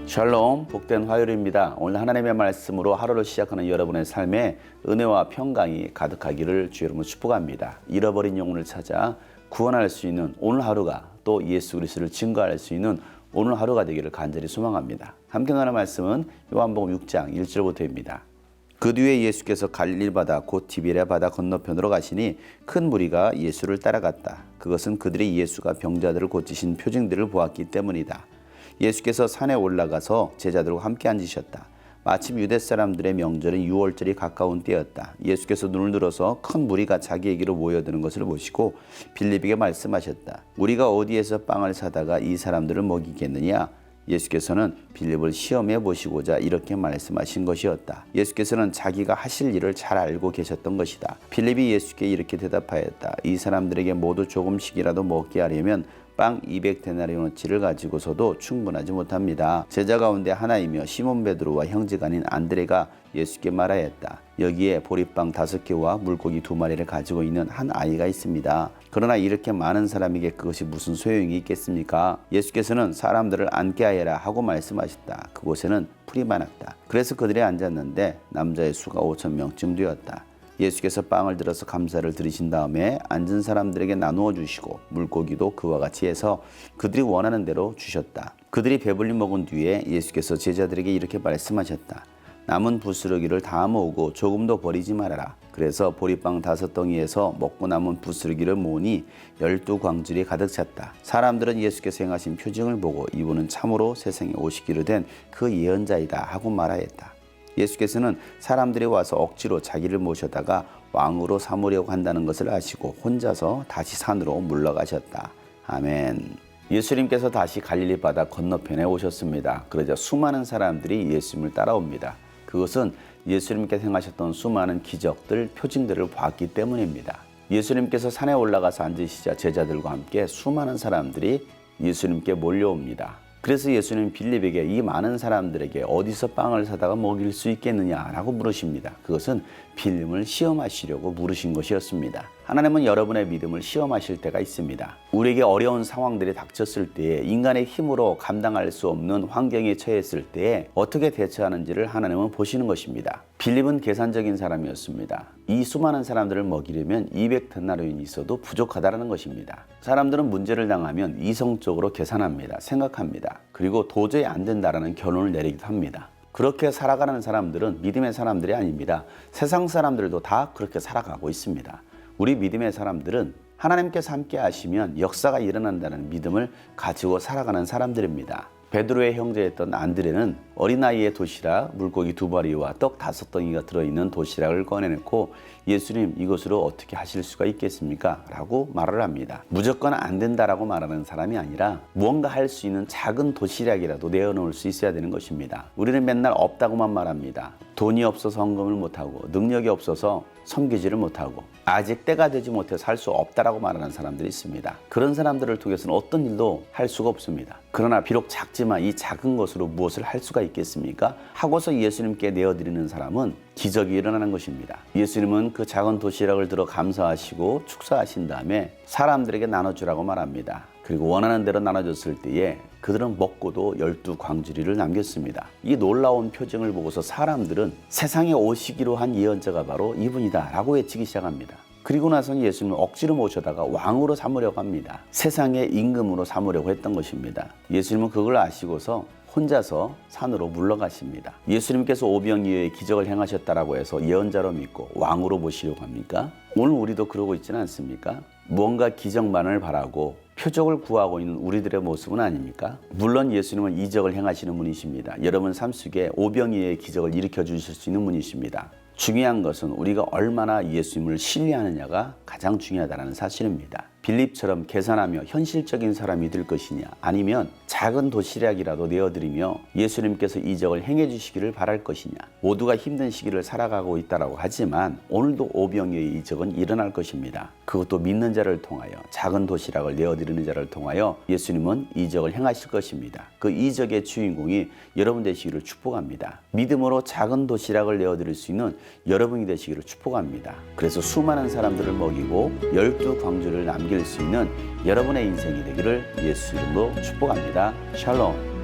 샬롬, 복된 화요일입니다. 오늘 하나님의 말씀으로 하루를 시작하는 여러분의 삶에 은혜와 평강이 가득하기를 주 여러분 축복합니다. 잃어버린 영혼을 찾아 구원할 수 있는 오늘 하루가 또 예수 그리스도를 증거할 수 있는 오늘 하루가 되기를 간절히 소망합니다. 함께 나누는 말씀은 요한복음 6장 1절부터입니다. 그 뒤에 예수께서 갈릴리 바다 곧 디베랴 바다 건너편으로 가시니 큰 무리가 예수를 따라갔다. 그것은 그들이 예수가 병자들을 고치신 표징들을 보았기 때문이다. 예수께서 산에 올라가서 제자들과 함께 앉으셨다. 마침 유대 사람들의 명절인 유월절이 가까운 때였다. 예수께서 눈을 들어서 큰 무리가 자기에게로 모여드는 것을 보시고 빌립에게 말씀하셨다. 우리가 어디에서 빵을 사다가 이 사람들을 먹이겠느냐? 예수께서는 빌립을 시험해 보시고자 이렇게 말씀하신 것이었다. 예수께서는 자기가 하실 일을 잘 알고 계셨던 것이다. 빌립이 예수께 이렇게 대답하였다. 이 사람들에게 모두 조금씩이라도 먹게 하려면 빵 200데나리온어치를 가지고서도 충분하지 못합니다. 제자 가운데 하나이며 시몬 베드로와 형제가 아닌 안드레가 예수께 말하였다. 여기에 보리빵 5개와 물고기 2마리를 가지고 있는 한 아이가 있습니다. 그러나 이렇게 많은 사람에게 그것이 무슨 소용이 있겠습니까? 예수께서는 사람들을 앉게 하여라 하고 말씀하셨다. 그곳에는 풀이 많았다. 그래서 그들이 앉았는데 남자의 수가 5,000명쯤 되었다. 예수께서 빵을 들어서 감사를 드리신 다음에 앉은 사람들에게 나누어 주시고 물고기도 그와 같이 해서 그들이 원하는 대로 주셨다. 그들이 배불리 먹은 뒤에 예수께서 제자들에게 이렇게 말씀하셨다. 남은 부스러기를 다 모으고 조금도 버리지 말아라. 그래서 보리빵 5덩이에서 먹고 남은 부스러기를 모으니 12광줄이 가득 찼다. 사람들은 예수께서 행하신 표징을 보고 이분은 참으로 세상에 오시기로 된 그 예언자이다 하고 말하였다. 예수께서는 사람들이 와서 억지로 자기를 모셔다가 왕으로 삼으려고 한다는 것을 아시고 혼자서 다시 산으로 물러가셨다. 아멘. 예수님께서 다시 갈릴리 바다 건너편에 오셨습니다. 그러자 수많은 사람들이 예수님을 따라옵니다. 그것은 예수님께서 행하셨던 수많은 기적들, 표징들을 봤기 때문입니다. 예수님께서 산에 올라가서 앉으시자 제자들과 함께 수많은 사람들이 예수님께 몰려옵니다. 그래서 예수님은 빌립에게 이 많은 사람들에게 어디서 빵을 사다가 먹일 수 있겠느냐라고 물으십니다. 그것은 빌립을 시험하시려고 물으신 것이었습니다. 하나님은 여러분의 믿음을 시험하실 때가 있습니다. 우리에게 어려운 상황들이 닥쳤을 때에 인간의 힘으로 감당할 수 없는 환경에 처했을 때에 어떻게 대처하는지를 하나님은 보시는 것입니다. 빌립은 계산적인 사람이었습니다. 이 수많은 사람들을 먹이려면 200데나리온이 있어도 부족하다는 것입니다. 사람들은 문제를 당하면 이성적으로 계산합니다. 생각합니다. 그리고 도저히 안 된다라는 결론을 내리기도 합니다. 그렇게 살아가는 사람들은 믿음의 사람들이 아닙니다. 세상 사람들도 다 그렇게 살아가고 있습니다. 우리 믿음의 사람들은 하나님께서 함께 하시면 역사가 일어난다는 믿음을 가지고 살아가는 사람들입니다. 베드로의 형제였던 안드레는 어린아이의 도시락 물고기 2마리와 떡 5덩이가 들어있는 도시락을 꺼내놓고 예수님 이것으로 어떻게 하실 수가 있겠습니까? 라고 말을 합니다. 무조건 안 된다라고 말하는 사람이 아니라 무언가 할 수 있는 작은 도시락이라도 내어놓을 수 있어야 되는 것입니다. 우리는 맨날 없다고만 말합니다. 돈이 없어서 헌금을 못하고 능력이 없어서 섬기지를 못하고 아직 때가 되지 못해서 할 수 없다라고 말하는 사람들이 있습니다. 그런 사람들을 통해서는 어떤 일도 할 수가 없습니다. 그러나 비록 작지만 이 작은 것으로 무엇을 할 수가 있겠습니까? 하고서 예수님께 내어드리는 사람은 기적이 일어나는 것입니다. 예수님은 그 작은 도시락을 들어 감사하시고 축사하신 다음에 사람들에게 나눠주라고 말합니다. 그리고 원하는 대로 나눠줬을 때에 그들은 먹고도 12광주리를 남겼습니다. 이 놀라운 표징을 보고서 사람들은 세상에 오시기로 한 예언자가 바로 이분이다 라고 외치기 시작합니다. 그리고 나서는 예수님을 억지로 모셔다가 왕으로 삼으려고 합니다. 세상의 임금으로 삼으려고 했던 것입니다. 예수님은 그걸 아시고서 혼자서 산으로 물러가십니다. 예수님께서 오병이어의 기적을 행하셨다라고 해서 예언자로 믿고 왕으로 모시려고 합니까? 오늘 우리도 그러고 있지는 않습니까? 무언가 기적만을 바라고 표적을 구하고 있는 우리들의 모습은 아닙니까? 물론 예수님은 이적을 행하시는 분이십니다. 여러분 삶 속에 오병이어의 기적을 일으켜 주실 수 있는 분이십니다. 중요한 것은 우리가 얼마나 예수님을 신뢰하느냐가 가장 중요하다는 사실입니다. 빌립처럼 계산하며 현실적인 사람이 될 것이냐 아니면 작은 도시락이라도 내어드리며 예수님께서 이적을 행해 주시기를 바랄 것이냐. 모두가 힘든 시기를 살아가고 있다고 하지만 오늘도 오병이어의 이적은 일어날 것입니다. 그것도 믿는 자를 통하여 작은 도시락을 내어드리는 자를 통하여 예수님은 이적을 행하실 것입니다. 그 이적의 주인공이 여러분 되시기를 축복합니다. 믿음으로 작은 도시락을 내어드릴 수 있는 여러분이 되시기를 축복합니다. 그래서 수많은 사람들을 먹이고 12광주를 남길 수 있는 여러분의 인생이 되기를 예수 이름으로 축복합니다. 샬롬.